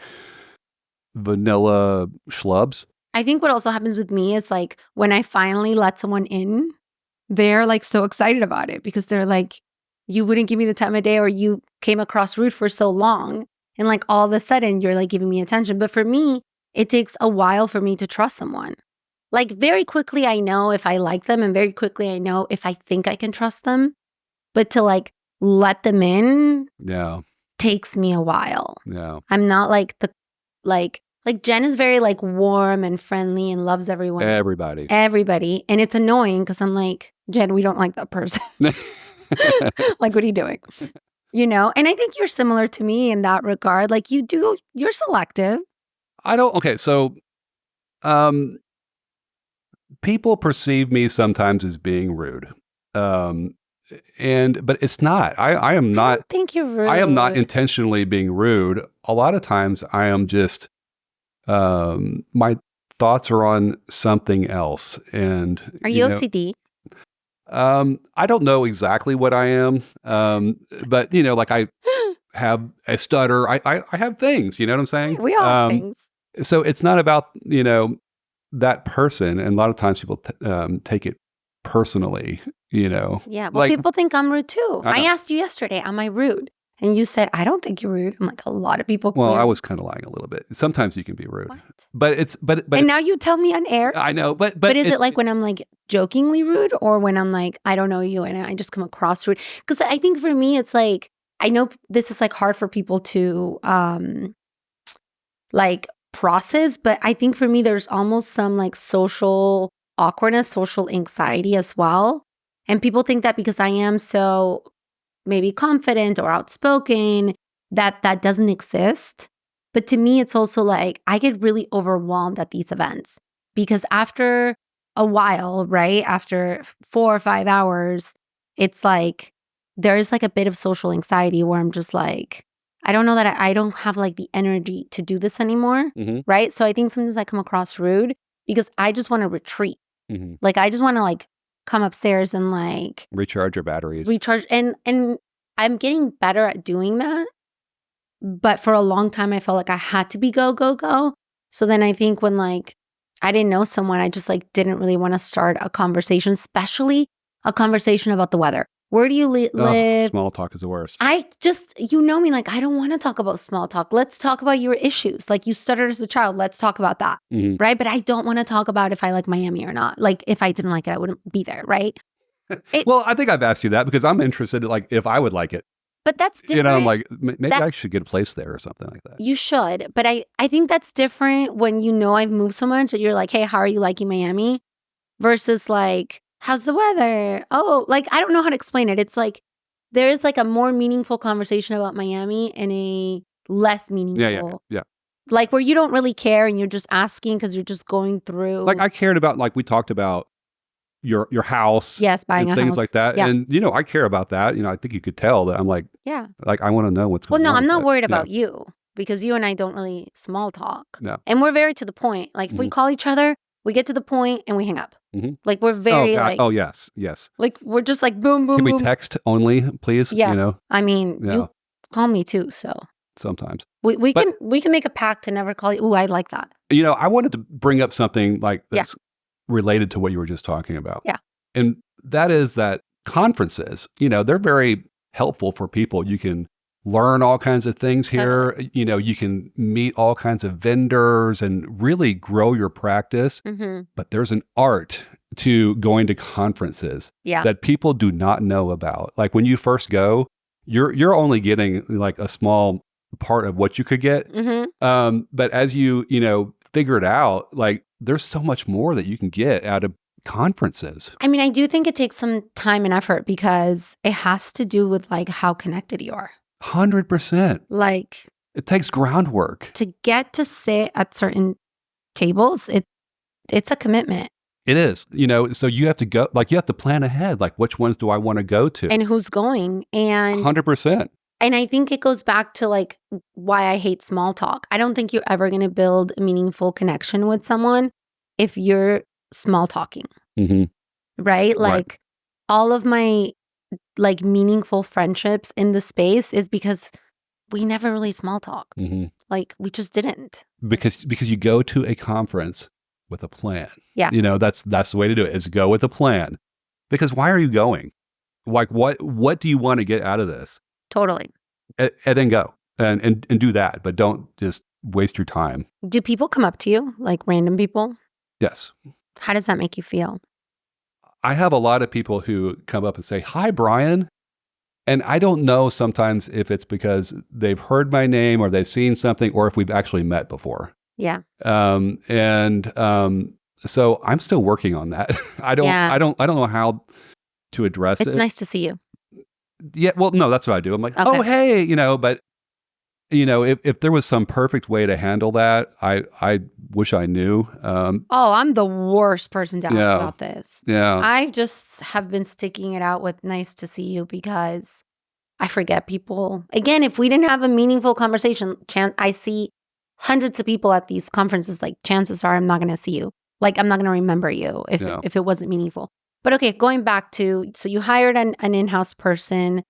vanilla schlubs. I think what also happens with me is like when I finally let someone in, they're like so excited about it because they're like, you wouldn't give me the time of day, or you came across rude for so long. And like all of a sudden you're like giving me attention. But for me, it takes a while for me to trust someone. Like very quickly I know if I like them, and very quickly I know if I think I can trust them. But to like let them in takes me a while. Yeah. I'm not like like Jen is very like warm and friendly and loves everyone. Everybody. And it's annoying because I'm like, Jen, we don't like that person. Like, what are you doing? And I think you're similar to me in that regard. Like you're selective. Okay. So, people perceive me sometimes as being rude. But it's not. I am not. I don't think you're rude. I am not intentionally being rude. A lot of times I am just, my thoughts are on something else. And are you OCD? I don't know exactly what I am. But like I have a stutter. I have things, you know what I'm saying? We all have things. So it's not about, that person. And a lot of times people take it personally, Yeah, well, like, people think I'm rude too. I asked you yesterday, am I rude? And you said, I don't think you're rude. I'm like, a lot of people. Well, I was kind of lying a little bit. Sometimes you can be rude. What? But and now you tell me on air. I know, but is it like when I'm like jokingly rude, or when I'm like, I don't know you and I just come across rude? Because I think for me, it's like, I know this is like hard for people to like process, but I think for me, there's almost some like social awkwardness, social anxiety as well. And people think that because I am so maybe confident or outspoken, that doesn't exist. But to me, it's also like I get really overwhelmed at these events because after a while, right, after 4 or 5 hours, it's like there's like a bit of social anxiety where I'm just like, I don't know that I don't have like the energy to do this anymore, right? So I think sometimes I come across rude because I just want to retreat. Like I just want to like come upstairs and like recharge your batteries. And I'm getting better at doing that. But for a long time, I felt like I had to be go, go, go. So then I think when like I didn't know someone, I just like didn't really want to start a conversation, especially a conversation about the weather. Where do you live? Small talk is the worst. I just, me, like, I don't want to talk about small talk. Let's talk about your issues. Like you stuttered as a child. Let's talk about that. Right. But I don't want to talk about if I like Miami or not. Like if I didn't like it, I wouldn't be there. Right. Well, I think I've asked you that because I'm interested in like if I would like it. But that's different. I'm like, maybe I should get a place there or something like that. You should. But I think that's different when I've moved so much that you're like, hey, how are you liking Miami? Versus like, how's the weather? Oh, like, I don't know how to explain it. It's like, there is like a more meaningful conversation about Miami and a less meaningful. Yeah. Like where you don't really care and you're just asking because you're just going through. Like I cared about, like we talked about your house. Yes, buying a things house. like that. Yeah. And, I care about that. I think you could tell that I'm like, yeah, like I want to know what's going on. Well, no, I'm not worried about about you because you and I don't really small talk. No. And we're very to the point. Like if we call each other, we get to the point and we hang up. Like we're very like. Oh, yes. Like we're just like boom, boom, Can boom. we text only, please? Yeah. I mean, you call me too, so. Sometimes. We can make a pact to never call you. Ooh, I like that. I wanted to bring up something like that's related to what you were just talking about. Yeah. And that is that conferences, they're very helpful for people. You can learn all kinds of things here. Totally. You know, you can meet all kinds of vendors and really grow your practice. Mm-hmm. But there's an art to going to conferences Yeah. that people do not know about. Like when you first go, you're only getting like a small part of what you could get. Mm-hmm. But as you know, figure it out, like there's so much more that you can get out of conferences. I mean, I do think it takes some time and effort because it has to do with like how connected you are. 100%. Like It takes groundwork. to get to sit at certain tables, it's a commitment. It is, you know, so you have to go, like you have to plan ahead, like which ones do I want to go to? And who's going. And 100%. I think it goes back to like why I hate small talk. I don't think you're ever going to build a meaningful connection with someone if you're small talking, Mm-hmm. right? Right. Like all of my like meaningful friendships in the space is because we never really small talk. Mm-hmm. Like we just didn't. Because you go to a conference with a plan. Yeah. You know, that's the way to do it, is go with a plan. Because why are you going? Like what do you want to get out of this? Totally. And then go and do that, but don't just waste your time. Do people come up to you, like random people? Yes. How does that make you feel? I have a lot of people who come up and say, "Hi, Brian." And I don't know sometimes if it's because they've heard my name or they've seen something or if we've actually met before. Yeah. So I'm still working on that. I don't know how to address it. It's nice to see you. Yeah, well, no, that's what I do. I'm like, Okay. "Oh, hey," you know, but you know, if there was some perfect way to handle that, I wish I knew. Oh, I'm the worst person to ask Yeah. about this. Yeah. I just have been sticking it out with nice to see you because I forget people. Again, if we didn't have a meaningful conversation, I see hundreds of people at these conferences, like chances are I'm not going to see you. Like I'm not going to remember you if it wasn't meaningful. But okay, going back to, so you hired an in-house person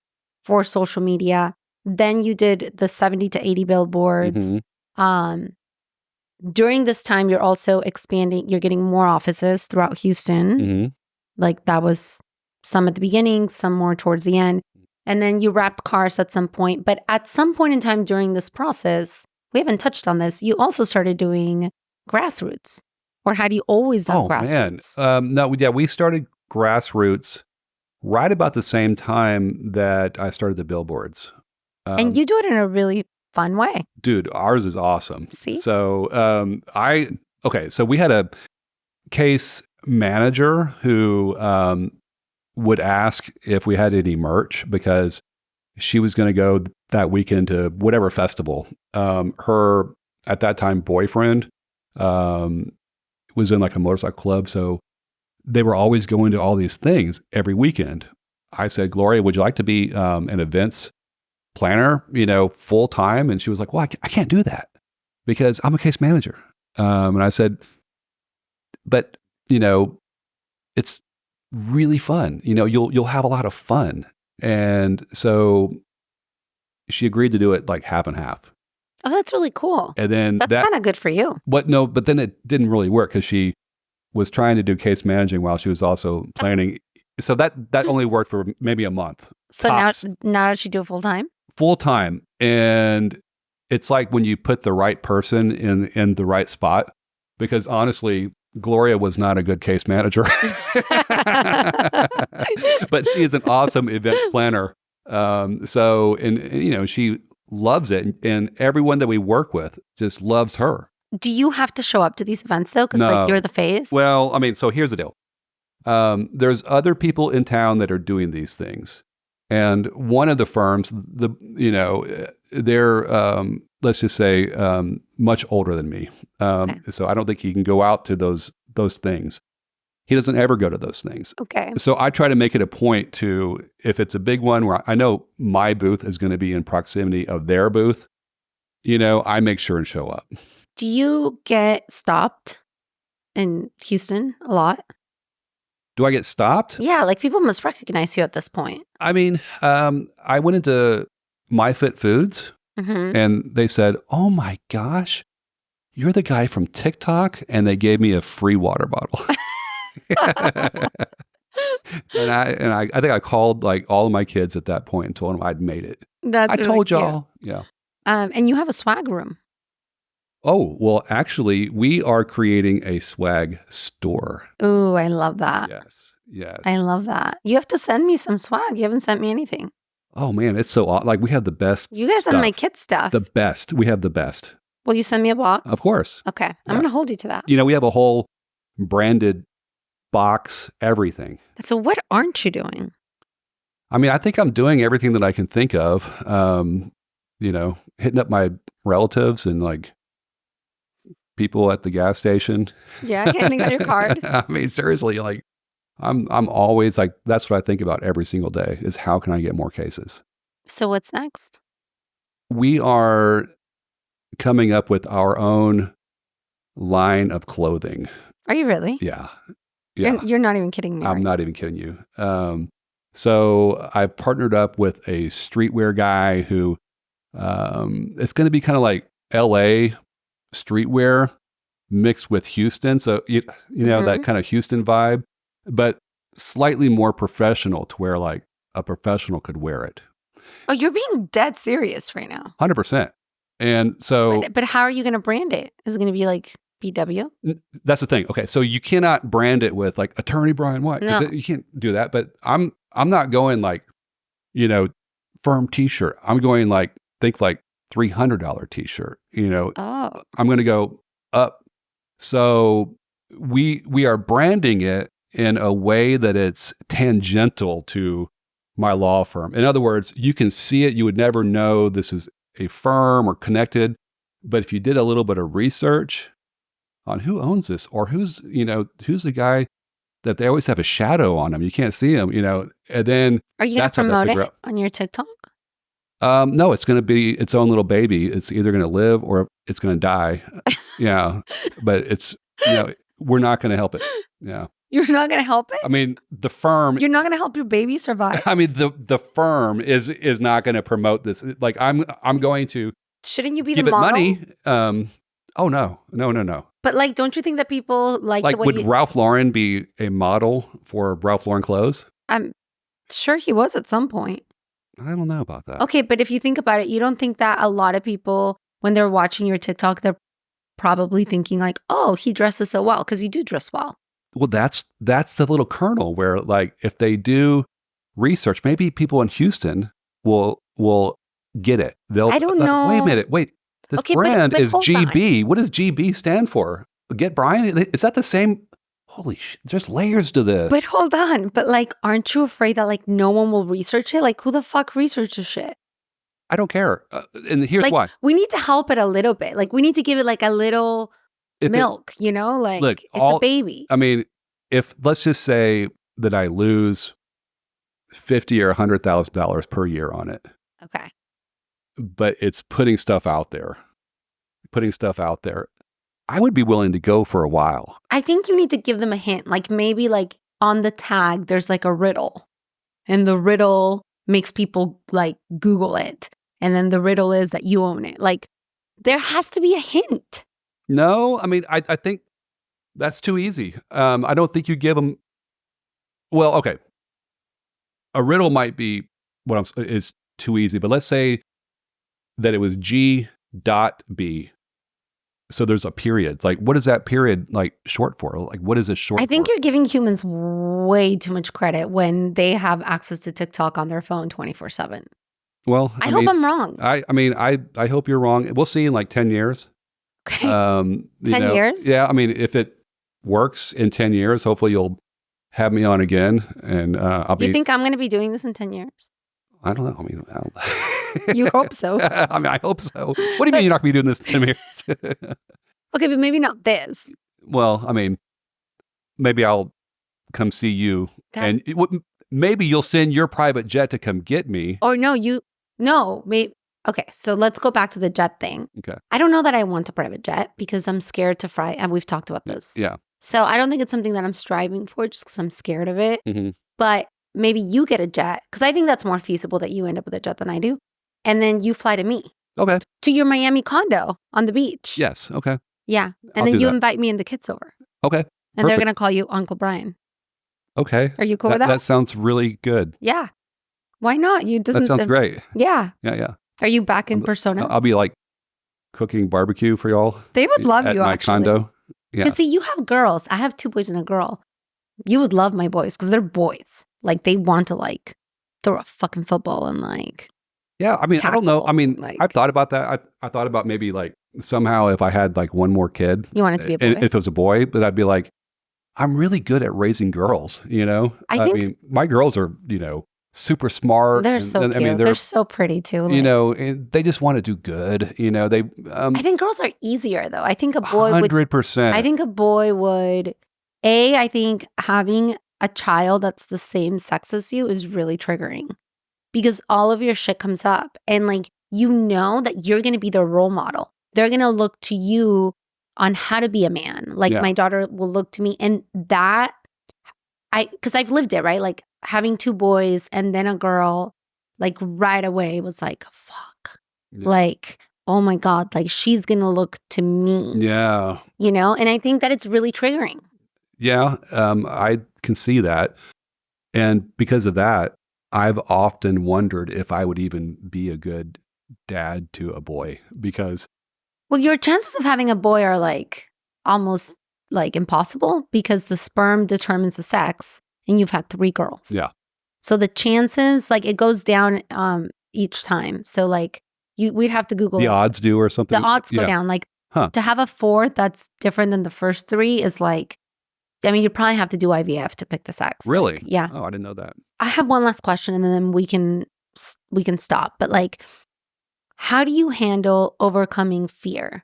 for social media. Then you did the 70 to 80 billboards. Mhm. During this time, you're also expanding, you're getting more offices throughout Houston. Mhm. Like that was some at the beginning, some more towards the end. And then you wrapped cars at some point. But at some point in time during this process, we haven't touched on this, you also started doing grassroots. Or had you always done grassroots? No, yeah, we started grassroots right about the same time that I started the billboards. And you do it in a really fun way. Dude, ours is awesome. See? So so we had a case manager who would ask if we had any merch because she was going to go that weekend to whatever festival. Her, at that time, boyfriend was in like a motorcycle club. So they were always going to all these things every weekend. I said, "Gloria, would you like to be an events planner, you know, full time?" And she was like, "Well, I can't do that because I'm a case manager." And I said, "But, you know, it's really fun. You know, you'll have a lot of fun." And so she agreed to do it like half and half. Oh, that's really cool. And then That's kind of good for you. but then it didn't really work because she was trying to do case managing while she was also planning. So that only worked for maybe a month. So Tops. now does she do it full time? Full time. And it's like when you put the right person in the right spot, because honestly, Gloria was not a good case manager, but she is an awesome event planner. So you know, she loves it, and everyone that we work with just loves her. Do you have to show up to these events though? Because No. like you're the face. Well, I mean, so here's the deal. There's other people in town that are doing these things. And one of the firms, they're, let's just say, much older than me. Okay. So I don't think he can go out to those things. He doesn't ever go to those things. Okay. So I try to make it a point to, if it's a big one where I know my booth is going to be in proximity of their booth, you know, I make sure and show up. Do you get stopped in Houston a lot? Do I get stopped? Yeah, like people must recognize you at this point. I mean, I went into My Fit Foods Mm-hmm. and they said, "Oh my gosh, you're the guy from TikTok," and they gave me a free water bottle. I think I called like all of my kids at that point and told them I'd made it. That's I really told cute. y'all. Yeah. And you have a swag room. Oh, well, actually, we are creating a swag store. Ooh, I love that. Yes. Yes. I love that. You have to send me some swag. You haven't sent me anything. Oh man, it's so like we have the best. You gotta send my kids stuff. The best. We have the best. Will you send me a box? Of course. Okay. I'm Yeah. going to hold you to that. You know, we have a whole branded box, everything. So what aren't you doing? I mean, I think I'm doing everything that I can think of. You know, hitting up my relatives and like people at the gas station. Yeah, getting on your card. I mean, seriously, like I'm always like, that's what I think about every single day is how can I get more cases? So what's next? We are coming up with our own line of clothing. Are you really? Yeah. Yeah. You're not even kidding me. I'm not even kidding you. So I partnered up with a streetwear guy who it's going to be kind of like LA streetwear mixed with Houston. So, you know, that kind of Houston vibe, but slightly more professional to where like a professional could wear it. Oh, you're being dead serious right now. 100%. And so. But how are you going to brand it? Is it going to be like BW? That's the thing. Okay. So you cannot brand it with like Attorney Brian White. No. You can't do that. But I'm not going like, you know, firm t-shirt. I'm going like, think like $300 t-shirt, you know. Oh. I'm going to go up. So we are branding it in a way that it's tangential to my law firm. In other words, you can see it. You would never know this is a firm or connected. But if you did a little bit of research on who owns this or who's the guy that they always have a shadow on him. You can't see him, you know, and then are you going to promote it on your TikTok? No, it's going to be its own little baby. It's either going to live or it's going to die. Yeah. But it's, you know, we're not going to help it. Yeah. You're not going to help it? I mean, the firm. You're not going to help your baby survive? I mean, the firm is not going to promote this. Like I'm going to. Shouldn't you be give the model? It money. Oh, no. But like, don't you think that people like the way would Ralph Lauren be a model for Ralph Lauren clothes? I'm sure he was at some point. I don't know about that. Okay, but if you think about it, you don't think that a lot of people, when they're watching your TikTok, they're probably thinking like, oh, he dresses so well, because you do dress well. Well, that's the little kernel where like if they do research, maybe people in Houston will get it. They'll. I don't know. Wait a minute. Wait. This brand is GB. What does GB stand for? Get Brian? Is that the same? Holy shit. There's layers to this. But hold on. But like, aren't you afraid that like no one will research it? Like, who the fuck researches shit? I don't care. And here's like, why. We need to help it a little bit. Like, we need to give it like a little milk, you know? Like, look, it's a baby. I mean, if let's just say that I lose $50,000 or $100,000 per year on it. Okay. But it's putting stuff out there. I would be willing to go for a while. I think you need to give them a hint. Like maybe like on the tag, there's like a riddle. And the riddle makes people like Google it. And then the riddle is that you own it. Like there has to be a hint. No, I mean, I think that's too easy. I don't think you give them. Well, okay. A riddle might be is too easy, but let's say that it was G.B. So there's a period. It's like, what is that period like short for? Like, what is it short for? I think you're giving humans way too much credit when they have access to TikTok on their phone 24/7. Well, I hope I'm wrong. I mean, I hope you're wrong. We'll see in like 10 years. Okay. 10 years? Yeah. I mean, if it works in 10 years, hopefully you'll have me on again. And I'll be. Do you think I'm going to be doing this in 10 years? I don't know. I mean, you hope so. I mean, I hope so. What do you mean you're not going to be doing this in 10 years? Okay, but maybe not this. Well, I mean, maybe I'll come see you. And maybe you'll send your private jet to come get me. Or maybe. Okay, so let's go back to the jet thing. Okay. I don't know that I want a private jet because I'm scared to fly. And we've talked about this. Yeah. So I don't think it's something that I'm striving for just because I'm scared of it. Mm-hmm. But maybe you get a jet because I think that's more feasible that you end up with a jet than I do. And then you fly to me. Okay. To your Miami condo on the beach. Yes. Okay. Yeah. And then you invite me and the kids over. Okay. And they're going to call you Uncle Brian. Okay. Are you cool with that? That sounds really good. Yeah. Why not? That sounds great. Yeah. Yeah. Are you back in persona? I'll be like cooking barbecue for y'all. They would love at you, my actually. condo. Yeah. Because see, you have girls. I have 2 boys and a girl. You would love my boys because they're boys. Like they want to like throw a fucking football and like. Yeah, I mean, I don't know. I mean, like, I've thought about that. I thought about maybe like somehow if I had like one more kid, you want it to be a boy. if it was a boy, but I'd be like, I'm really good at raising girls. You know, I mean, my girls are super smart. They're so cute. I mean, they're so pretty too. Like, and they just want to do good. They. I think girls are easier though. I think a boy 100%. I think a boy would. I think having a child that's the same sex as you is really triggering because all of your shit comes up and like that you're going to be their role model. They're going to look to you on how to be a man. Like my daughter will look to me and that because I've lived it, right? Like having 2 boys and then a girl, like right away was like, fuck. Yeah. Like, oh my God, like she's going to look to me. Yeah. And I think that it's really triggering. Yeah, I can see that. And because of that, I've often wondered if I would even be a good dad to a boy because... Well, your chances of having a boy are like almost like impossible because the sperm determines the sex and you've had 3 girls. Yeah. So the chances, like it goes down each time. So like we'd have to Google. The odds do or something? The odds go down. Like to have a 4th that's different than the first 3 is like, I mean, you probably have to do IVF to pick the sex. Really? Like, yeah. Oh, I didn't know that. I have one last question and then we can stop. But like, how do you handle overcoming fear?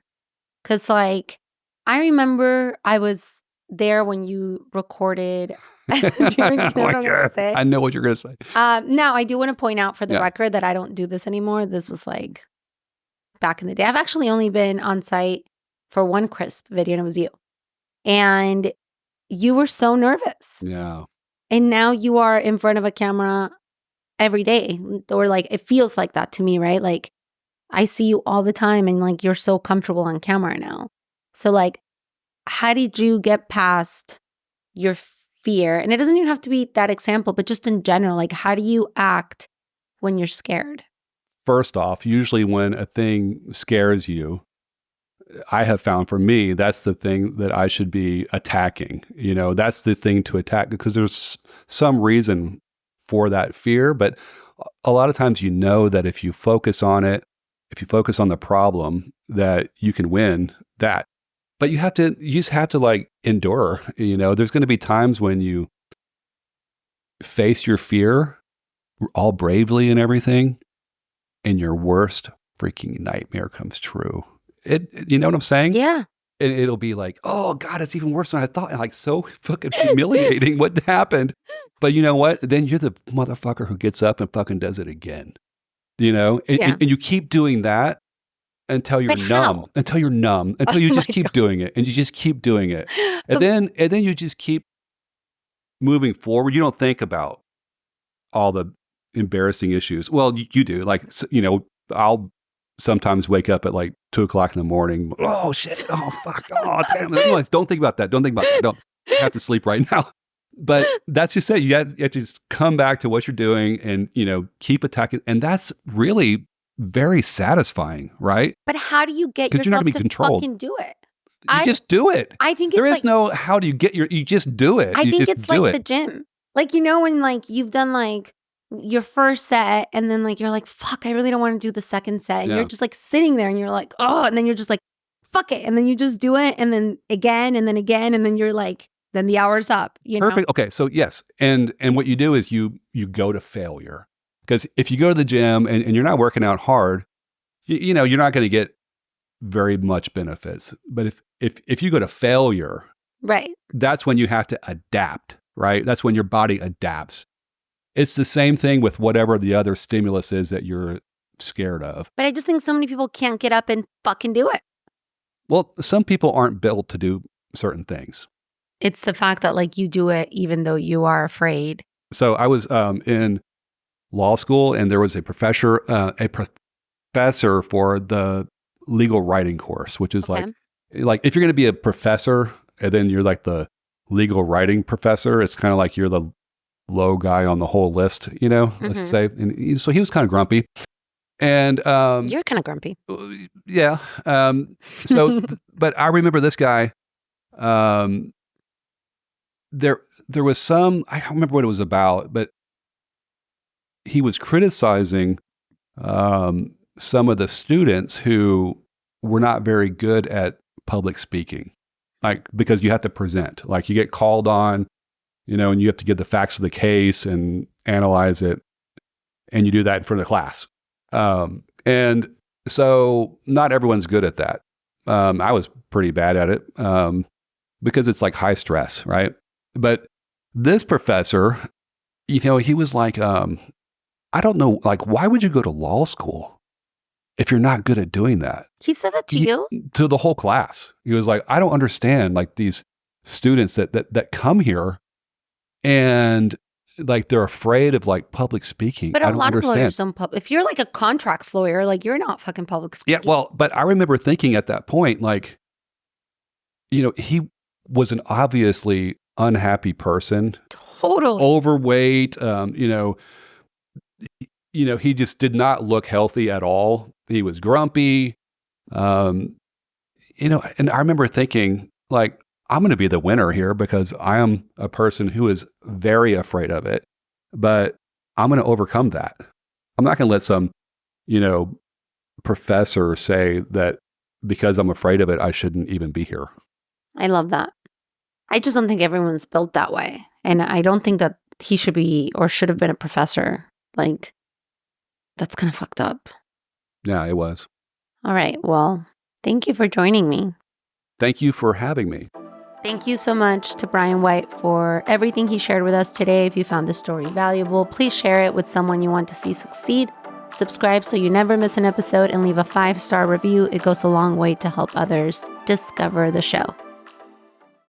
Because like, I remember I was there when you recorded. I know what you're going to say. Now, I do want to point out for the record that I don't do this anymore. This was like back in the day. I've actually only been on site for one crisp video and it was you. And you were so nervous. Yeah. And now you are in front of a camera every day. Or like, it feels like that to me, right? Like, I see you all the time and like, you're so comfortable on camera now. So like, how did you get past your fear? And it doesn't even have to be that example, but just in general, like, how do you act when you're scared? First off, usually when a thing scares you, I have found for me, that's the thing that I should be attacking. That's the thing to attack because there's some reason for that fear. But a lot of times, that if you focus on it, if you focus on the problem, that you can win that. But you just have to like endure. There's going to be times when you face your fear all bravely and everything, and your worst freaking nightmare comes true. You know what I'm saying? Yeah. And it'll be like, oh God, it's even worse than I thought. Like so fucking humiliating what happened. But you know what? Then you're the motherfucker who gets up and fucking does it again. And you keep doing that until you're numb. Until you're numb. Until you just keep doing it. And you just keep doing it. And then you just keep moving forward. You don't think about all the embarrassing issues. Well, you do. Like, I'll sometimes wake up at like 2:00 in the morning. Oh shit. Oh fuck. Oh damn. Like, don't think about that. Don't think about that. Don't have to sleep right now. But that's just it. You have to just come back to what you're doing and, keep attacking. And that's really very satisfying, right? But how do you get yourself to fucking do it? You just do it. I think there is no how do you get you just do it. I think it's like the gym. Like, when like you've done like your first set and then like you're like, fuck, I really don't want to do the second set. And you're just like sitting there and you're like, oh, and then you're just like, fuck it. And then you just do it and then again and then again. And then you're like, then the hour's up. Perfect. Okay. So yes. And what you do is you go to failure. Because if you go to the gym and you're not working out hard, you're not going to get very much benefits. But if you go to failure, right, that's when you have to adapt, right? That's when your body adapts. It's the same thing with whatever the other stimulus is that you're scared of. But I just think so many people can't get up and fucking do it. Well, some people aren't built to do certain things. It's the fact that like you do it even though you are afraid. So I was in law school and there was a professor for the legal writing course, which is like if you're going to be a professor and then you're like the legal writing professor. It's kind of like you're the low guy on the whole list, let's say. And so he was kind of grumpy. And You're kind of grumpy. yeah. But I remember this guy. There was some, I don't remember what it was about, but he was criticizing some of the students who were not very good at public speaking, like because you have to present, like you get called on, and you have to give the facts of the case and analyze it, and you do that in front of the class. And so not everyone's good at that. I was pretty bad at it because it's like high stress, right? But this professor, he was like, I don't know, like, why would you go to law school if you're not good at doing that? He said that to you? To the whole class. He was like, I don't understand, like, these students that come here and like they're afraid of like public speaking. But I a don't lot understand. of lawyers don't if you're like a contracts lawyer, like you're not fucking public speaking. Yeah, well, but I remember thinking at that point, like, he was an obviously unhappy person. Totally. Overweight, he just did not look healthy at all. He was grumpy. And I remember thinking, like, I'm going to be the winner here because I am a person who is very afraid of it, but I'm going to overcome that. I'm not going to let some, professor say that because I'm afraid of it, I shouldn't even be here. I love that. I just don't think everyone's built that way. And I don't think that he should be or should have been a professor. Like, that's kind of fucked up. Yeah, it was. All right. Well, thank you for joining me. Thank you for having me. Thank you so much to Brian White for everything he shared with us today. If you found this story valuable, please share it with someone you want to see succeed. Subscribe so you never miss an episode and leave a 5-star review. It goes a long way to help others discover the show.